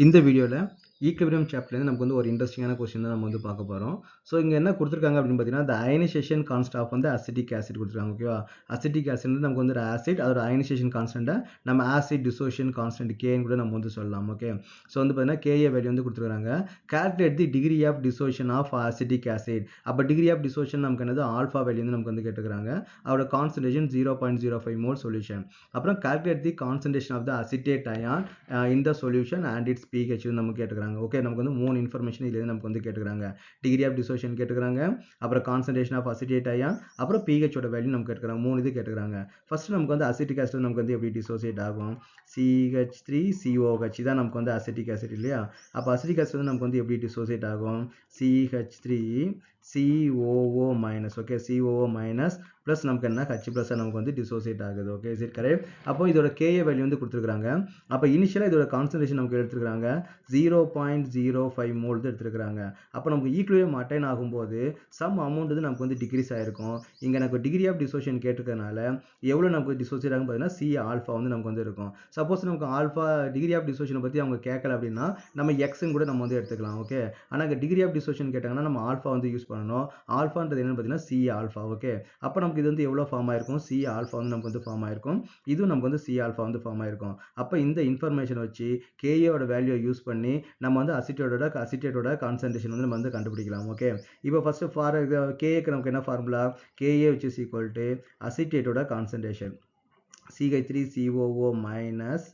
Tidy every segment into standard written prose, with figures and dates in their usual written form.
இந்த வீடியோல ஈக்விலிபிரியம் சாப்டர்லேருந்து நமக்கு வந்து ஒரு இன்ட்ரெஸ்டிங்கான கொஸ்டின் தான் நம்ம வந்து பார்க்க போகிறோம். ஸோ இங்கே என்ன கொடுத்துருக்காங்க அப்படின்னு பார்த்தீங்கன்னா, the ionization constant of வந்து அசிட்டிக் ஆசிட் கொடுத்துருக்காங்க. ஓகேவா? அசிட்டிக் ஆசிட் வந்து நமக்கு வந்து ஒரு ஆசிட், அதோட அயனைசேஷன் கான்ஸ்டன்ட்டை நம்ம ஆசிட் டிசோசியேஷன் கான்ஸ்டன்ட் கேன்னு கூட நம்ம வந்து சொல்லலாம். ஓகே, ஸோ வந்து பார்த்தீங்கன்னா கேஏ வேல்யூ வந்து கொடுத்துருக்காங்க. Calculate the degree of dissociation of acetic acid. அப்போ டிகிரி ஆஃப் டிசோசியேஷன் நமக்கு என்னது ஆல்ஃபா வேல்யூ வந்து நமக்கு வந்து கேட்டுக்கிறாங்க. அதோட கான்சன்ட்ரேஷன் 0.05 மோல் சொல்யூஷன். அப்புறம் calculate the concentration of the acetate ion இந்த சொல்யூஷன் அண்ட் இட்ஸ் pH நமக்கு கேட்டுக்கிறாங்க. ஓகே, நமக்கு வந்து 3 இன்ஃபர்மேஷன் இதுல நமக்கு வந்து கேட்டுக்கிறாங்க. டிகிரி ஆஃப் டிசோசியேஷன் கேட்டுக்கிறாங்க, அப்புறம் கான்சன்ட்ரேஷன் ஆஃப் அசிட்டேட் அயான், அப்புறம் pH ஓட வேல்யூ நமக்கு கேட்டுக்கிறாங்க. 3 இது கேட்டுக்கிறாங்க. ஃபர்ஸ்ட் நமக்கு வந்து அசிட்டிக் ஆசிட் நமக்கு வந்து எப்படி டிசோசியேட் ஆகும்? CH3COH இதான் நமக்கு வந்து அசிட்டிக் ஆசிட் இல்லையா? அப்போ அசிட்டிக் ஆசிட் வந்து நமக்கு வந்து எப்படி டிசோசியேட் ஆகும்? CH3COO minus. Okay, COO minus plus நமக்கு என்ன H ப்ளஸ் நமக்கு வந்து டிசோசியேட் ஆகுது. Okay, is it correct? அப்போ இதோட KA வேல்யூ வந்து கொடுத்துருக்காங்க. அப்போ இனிஷியலாக இதோட கான்சன்ட்ரேஷன் நமக்கு எடுத்துருக்காங்க 0.05 மோல் எடுத்துருக்காங்க. அப்போ நமக்கு ஈக்குவலிபிரியம் அட்டைன் ஆகும்போது சம் அமௌண்ட் வந்து நமக்கு வந்து டிக்ரீஸ் ஆயிருக்கும். இங்கே நமக்கு டிகிரி ஆஃப் டிசோசியேஷன் கேட்டிருக்கனால எவ்வளோ நமக்கு டிசோசியேட் ஆகும் பார்த்தீங்கன்னா சி ஆல்ஃபா வந்து நமக்கு வந்து இருக்கும். சப்போஸ் நமக்கு ஆல்ஃபா டிகிரி ஆஃப் டிசோசியேஷனை பற்றி அவங்க கேட்கல அப்படின்னா நம்ம எக்ஸ்ன்னு கூட நம்ம வந்து எடுத்துக்கலாம். ஓகே, ஆனால் இங்கே டிகிரி ஆஃப் டிசோசியேஷன் கேட்டாங்கன்னா நம்ம ஆல்ஃபா வந்து யூஸ் பண்ணணும். ஆல்ஃபான்றது என்னன்னு பார்த்தீங்கன்னா சி ஆல்ஃபா. ஓகே, அப்போ நமக்கு இது வந்து எவ்வளோ ஃபார்ம் ஆயிருக்கும்? சி ஆல்ஃபா வந்து நமக்கு வந்து ஃபார்ம் ஆயிருக்கும். இதுவும் நமக்கு வந்து சி ஆல்ஃபா வந்து ஃபார்ம் ஆயிருக்கும். அப்போ இந்த இன்ஃபர்மேஷன் வச்சு கேஏவோட வேல்யூ யூஸ் பண்ணி நம்ம வந்து அசிட்டேட்டோட கான்சன்ட்ரேஷன் வந்து நம்ம வந்து கண்டுபிடிக்கலாம். ஓகே, இப்போ ஃபர்ஸ்ட் ஃபார் கேஏக்கு நமக்கு என்ன formula? K a which is equal to அசிட்டேட்டோட கான்சன்ட்ரேஷன் CH3COO மைனஸ்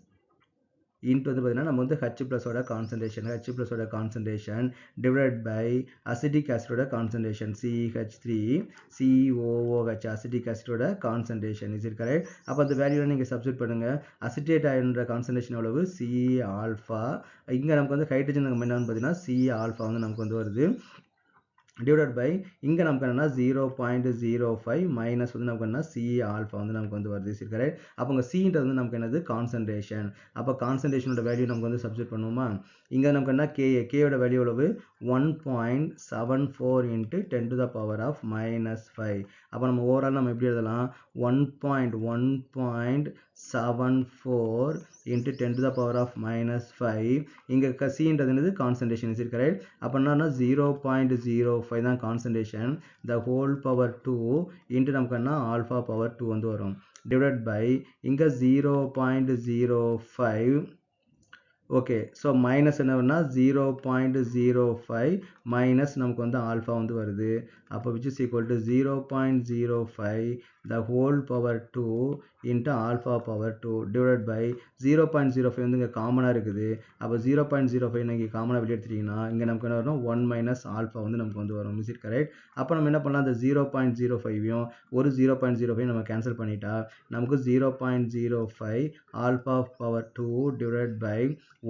இன்ட்டு வந்து பார்த்தீங்கன்னா நம்ம வந்து H ப்ளஸோட கான்சன்ட்ரேஷன் டிவைட் பை அசிட்டிக் ஆசிடோட கான்சன்ட்ரேஷன் CH3COOH அசிட்டிக் ஆசிடோட கான்சன்ட்ரேஷன். Is it correct? அப்போ அந்த வேல்யூவை நீங்கள் சப்ஸ்டிட் பண்ணுங்க. அசிட்டேட் ஆயின்ற கான்சன்ட்ரேஷன் எவ்வளவு? C alpha. இங்கே நமக்கு வந்து ஹைட்ரஜன் நம்ம என்னன்னு பார்த்தீங்கன்னா சி ஆல்ஃபா வந்து நமக்கு வந்து வருது. டிவைடட் பை இங்கே நமக்கு என்னன்னா 0.05 மைனஸ் வந்து நமக்கு என்ன சி ஆல்ஃபா வந்து நமக்கு வந்து வருது. சரி கரெக்ட்? அப்போ உங்கள் சின்றது வந்து நமக்கு என்னது கான்சன்ட்ரேஷன். அப்போ கான்சன்ட்ரேஷனோட வேல்யூ நமக்கு வந்து சப்ஸ்டிட் பண்ணுவோமா? இங்கே நமக்கு என்ன கேயோட வேல்யூ எவ்வளவு? 1.74 into 10 to the power of -5. அப்போ நம்ம ஓவரால் நம்ம எப்படி எழுதலாம்? 1.74 into 10 to the power of -5. இங்கே சின்றது என்னது கான்சன்ட்ரேஷன். Is it correct? அப்போ என்னன்னா 0.05 தான் கான்சன்ட்ரேஷன். த ஹோல் பவர் 2 இன்ட்டு நமக்கு என்ன ஆல்ஃபா பவர் 2 வந்து வரும். டிவைட் பை இங்கே 0.05. ஓகே, ஸோ மைனஸ் என்ன வரும்னா 0.05 மைனஸ் நமக்கு வந்து ஆல்ஃபா வந்து வருது. அப்போ which is equal to 0.05 the whole power 2 into alpha power 2 divide by 0.05 வந்து இங்கே காமனாக இருக்குது. அப்போ 0.05 நீங்கள் காமனாக வெளியே எடுத்துட்டீங்கன்னா இங்கே நமக்கு என்ன வரும்? 1 மைனஸ் ஆல்ஃபா வந்து நமக்கு வந்து வரும். Is it correct? அப்போ நம்ம என்ன பண்ணலாம்? அந்த 0.05யும் ஒரு 0.05 நம்ம கேன்சல் பண்ணிட்டா நமக்கு 0.05 alpha power 2 divide by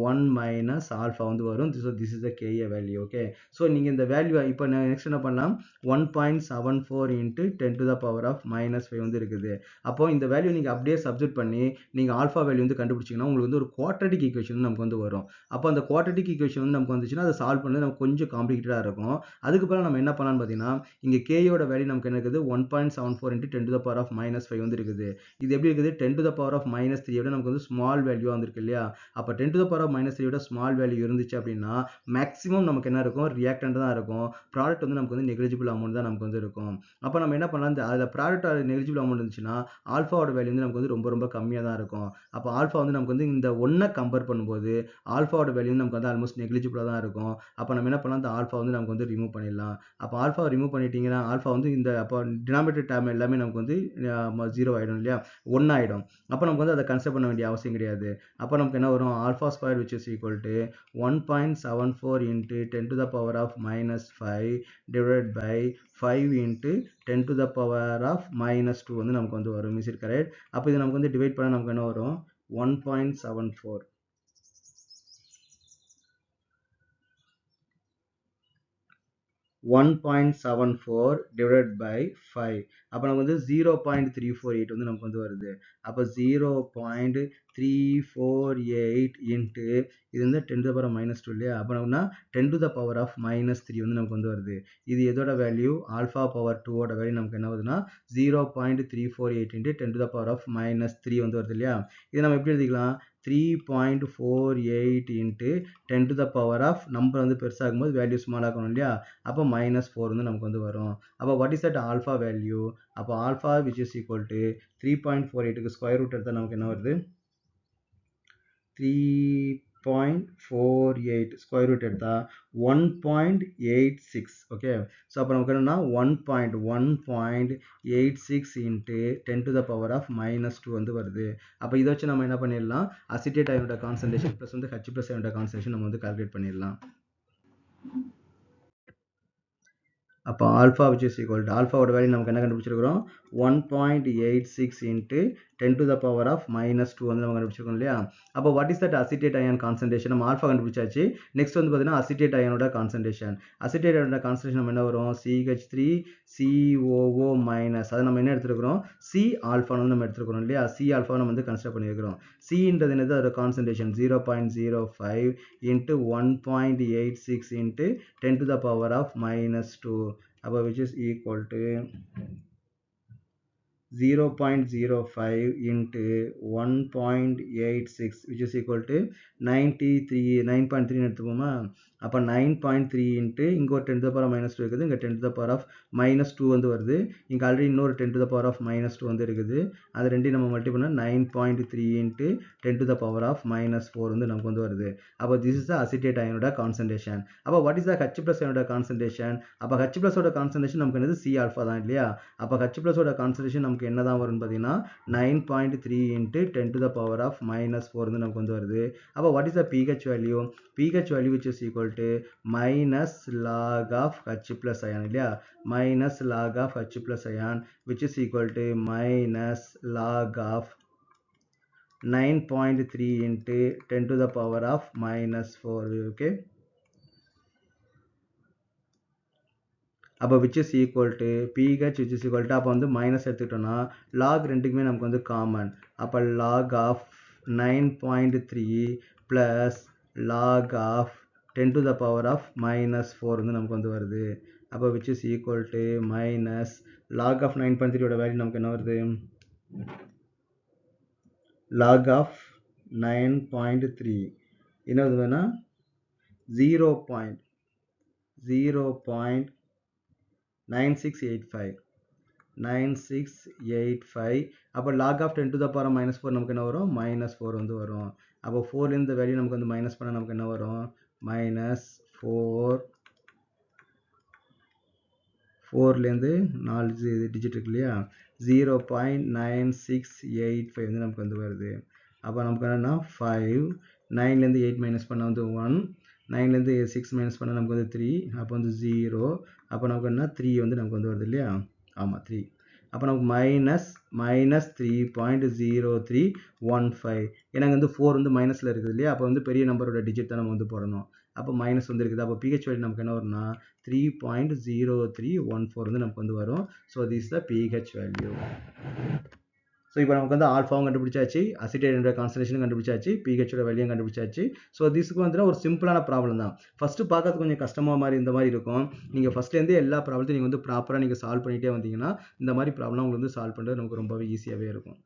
1 minus alpha வந்து வரும். This is the Ka value. Okay, so நீங்கள் இந்த வேல்யூ இப்போ நெக்ஸ்ட் என்ன பண்ணலாம்? 1.74 into 10 to the power of -5 வந்து இருக்குது. அப்போ இந்த வேல்யூ நீங்கள் அப்படியே சப்ஸ்டிட் பண்ணி நீங்கள் ஆல்ஃபா வேல்யூ வந்து கண்டுபிடிச்சிங்கன்னா உங்களுக்கு வந்து ஒரு குவாட்ரட்டிக் ஈக்குவேஷன் நமக்கு வந்து வரும். அப்போ அந்த குவாட்ரட்டிக் ஈக்குவேஷன் வந்து நமக்கு வந்துச்சுன்னா அதை சால்வ் பண்ணது நமக்கு கொஞ்சம் காம்ப்ளிகேட்டடாக இருக்கும். அதுக்கப்புறம் நம்ம என்ன பண்ணலாம்னு பார்த்தீங்கன்னா இங்கே கேயோட வேல்யூ நமக்கு என்ன இருக்குது? 1.74 into 10 to the power of -5 வந்து இருக்குது. இது எப்படி இருக்குது? 10 to the power of -3 விட நமக்கு வந்து ஸ்மால் வேல்யூ வந்துருக்கு இல்லையா? அப்போ 10 to the power of -3 விட ஸ்மால் வேல்யூ இருந்துச்சு அப்படின்னா மேக்ஸிமம் நமக்கு என்ன இருக்கும்? ரியாக்டன்ட் தான் இருக்கும். ப்ராடக்ட் வந்து நமக்கு வந்து நெக்லிஜிபிள் அமௌண்ட் தான் நமக்கு வந்து இருக்கும். அப்போ நம்ம என்ன பண்ணலாம்? அதில் ப்ராடக்ட் நெக்லிஜிபிள் அமௌண்ட் இருந்துச்சுன்னா ஆல்ஃபாவோட வேல்யூ வந்து நமக்கு வந்து ரொம்ப ரொம்ப கம்மியாக தான் இருக்கும். அப்போ ஆல்ஃபா வந்து நமக்கு வந்து இந்த ஒன்றை கம்பேர் பண்ணும்போது ஆல்ஃபாவோட வேல்யூ நமக்கு வந்து ஆல்மோஸ்ட் நெக்லிஜிபிளாக தான் இருக்கும். அப்போ நம்ம என்ன பண்ணலாம்? இந்த ஆல்ஃபா வந்து நமக்கு வந்து ரிமூவ் பண்ணிடலாம். அப்போ ஆல்ஃபா ரிமூவ் பண்ணிட்டீங்கன்னா ஆல்ஃபா வந்து இந்த அப்போ டினாமினேட்டர் டேர்ம் எல்லாமே நமக்கு வந்து 0 ஆகிடும் இல்லையா? 1 ஆகிடும். அப்போ நமக்கு வந்து அதை கன்சிடர் பண்ண வேண்டிய அவசியம் கிடையாது. அப்போ நமக்கு என்ன வரும்? Alpha square which is equal to 1.74 into 10 to the power of -5 divided by 5 into 10 to the power of -2 வந்து நமக்கு வந்து வரும். Is it correct? அப்போ இது நமக்கு வந்து டிவைட் பண்ண நமக்கு என்ன வரும்? 1.74 1.74 divided by 5. அப்போ நமக்கு வந்து 0.348 வந்து நமக்கு வந்து வருது. அப்போ 0.348 இன்ட்டு இது வந்து 10 to the power of -2 இல்லையா? அப்போ நமக்குன்னா 10 to the power of -3 வந்து நமக்கு வந்து வருது. இது எதோட வேல்யூ? ஆல்ஃபா பவர் 2ஓட வேல்யூ நமக்கு என்ன வருதுன்னா 0.348 into 10 to the power of -3 வந்து வருது இல்லையா? இதை நம்ம எப்படி எழுதிக்கலாம்? 3.48 into 10 to the power of number வந்து பெருசாகும்போது வேல்யூ ஸ்மால் ஆகணும் இல்லையா? அப்போ -4 வந்து நமக்கு வந்து வரும். அப்போ what is that alpha value? அப்போ alpha which is equal to 3.48க்கு ஸ்கொயர் ரூட் எடுத்தால் நமக்கு என்ன வருது? 3.48 ஸ்கொயர் ரூட் எடுத்தா 1.86. ஓகே, ஸோ அப்போ நமக்கு என்னன்னா 1.86 into 10 to the power of -2 வந்து வருது. அப்போ இதை வச்சு நம்ம என்ன பண்ணிடலாம்? அசிட்டேட் அயனோட கான்சன்ட்ரேஷன் ப்ளஸ் வந்து H+ அயனோட கான்சன்ட்ரேஷன் நம்ம வந்து கால்குலேட் பண்ணிடலாம். அப்போ alpha which is equal to ஆல்ஃபாவோட வேல்யூ நமக்கு என்ன கண்டுபிடிச்சிருக்கிறோம்? 1.86 into 10 to the power of -2 வந்து நம்ம கண்டுபிடிச்சிருக்கோம் இல்லையா? அப்போ what is that acetate iron concentration? நம்ம ஆல்ஃபா கண்டுபிடிச்சாச்சு. நெக்ஸ்ட் வந்து பார்த்தீங்கன்னா அசிட்டேட் அயனோட கான்சன்ட்ரேஷன். அசிட்டேட் அயனோட கான்சன்ட்ரேஷன் நம்ம என்ன வரும்? CH3COO மைனஸ், அதை நம்ம என்ன எடுத்துருக்கிறோம்? C ஆல்ஃபான்னு வந்து நம்ம எடுத்துருக்கிறோம் இல்லையா? C ஆல்ஃபா நம்ம வந்து கன்சிடர் பண்ணியிருக்கிறோம். Cன்றது என்னது? அதோட concentration 0.05 into 1.86 into 10 to the power of -2. அப்போ which is equal to 0.05 into 1.86 which is equal to 9.3 எடுத்துப்போமா? அப்போ 9.3 into இங்கே ஒரு 10 to the power of -2 இருக்குது, இங்கே 10 to the power of -2 வந்து வருது, இங்கே ஆல்ரெடி இன்னொரு 10 to the power of -2 வந்து இருக்குது. அது ரெண்டையும் நம்ம மல்டி பண்ணால் 9.3 into 10 to the power of -4 வந்து நமக்கு வந்து வருது. அப்போ this is the acetate ion ஓட concentration. அப்போ what is the H+ ion ஓட concentration? அப்போ H+ ஓட concentration நமக்கு என்னது? C ஆல்ஃபா தான் இல்லையா? அப்போ H+ ஓட concentration நமக்கு என்ன தான் வரும்னு பார்த்தீங்கன்னா 9.3 into 10 to the power of -4 வந்து நமக்கு வந்து வருது. அப்போ what is the pH value? pH value which is equal to minus log of H+ ion இல்லையா? minus log of H+ ion which is equal to minus log of 9.3 into 10 to the power of -4. okay, அப்போ which is equal to pH which is equal to அப்போ வந்து minus எடுத்துக்கிட்டோம்னா log ரெண்டுக்குமே நமக்கு வந்து common. அப்போ log of 9.3 plus log of 10 to the power of -4 வந்து நமக்கு வந்து வருது. அப்போ which is equal to minus log of 9.3 ஓட வேல்யூ நமக்கு என்ன வருது? log of 9.3 என்ன வருதுன்னா 0.9685. அப்போ log of 10 to the power -4 நமக்கு என்ன வரும்? -4 வந்து வரும். அப்போ 4 இந்த வேல்யூ நமக்கு வந்து மைனஸ் பண்ண நமக்கு என்ன வரும்? -4. 4லேருந்து 4 டிஜிட் இருக்கு இல்லையா? 0.9685 வந்து நமக்கு வந்து வருது. அப்போ நமக்கு என்னன்னா 5, 9லேருந்து 8 மைனஸ் பண்ண வந்து 1, 9லேருந்து 6 மைனஸ் பண்ண நமக்கு வந்து 3, அப்போ வந்து 0. அப்போ நமக்கு என்ன 3 வந்து நமக்கு வந்து வருது இல்லையா? ஆமாம் 3. அப்போ நமக்கு -3.0315. ஏன்னா வந்து 4 வந்து மைனஸில் இருக்குது இல்லையா? அப்போ வந்து பெரிய நம்பரோட டிஜிட் தான் நம்ம வந்து போடணும். அப்போ மைனஸ் வந்து இருக்குது. அப்போ pH வேல்யூ நமக்கு என்ன வரும்னா 3.0314 வந்து நமக்கு வந்து வரும். So this is the pH value. So இப்போ நமக்கு வந்து ஆல்ஃபாவும் கண்டுபிடிச்சாச்சு, அசிட்டேட்டோட கான்சன்ட்ரேஷனும் கண்டுபிடிச்சாச்சு, pHோட வேல்யூவும் கண்டுபிடிச்சாச்சு. ஸோ திஸ்க்கு வந்து ஒரு சிம்பிளான ப்ராப்ளம் தான். ஃபஸ்ட்டு பார்க்கறது கொஞ்சம் கஷ்டமாக மாதிரி இந்த மாதிரி இருக்கும். நீங்கள் ஃபஸ்ட்லேருந்தே எல்லா ப்ராப்ளத்தையும் நீங்கள் வந்து ப்ராப்பராக நீங்கள் சால்வ் பண்ணிகிட்டே வந்தீங்கன்னா இந்த மாதிரி ப்ராப்ளம் உங்களுக்கு வந்து சால்வ் பண்ணுறது நமக்கு ரொம்பவே ஈஸியாகவே இருக்கும்.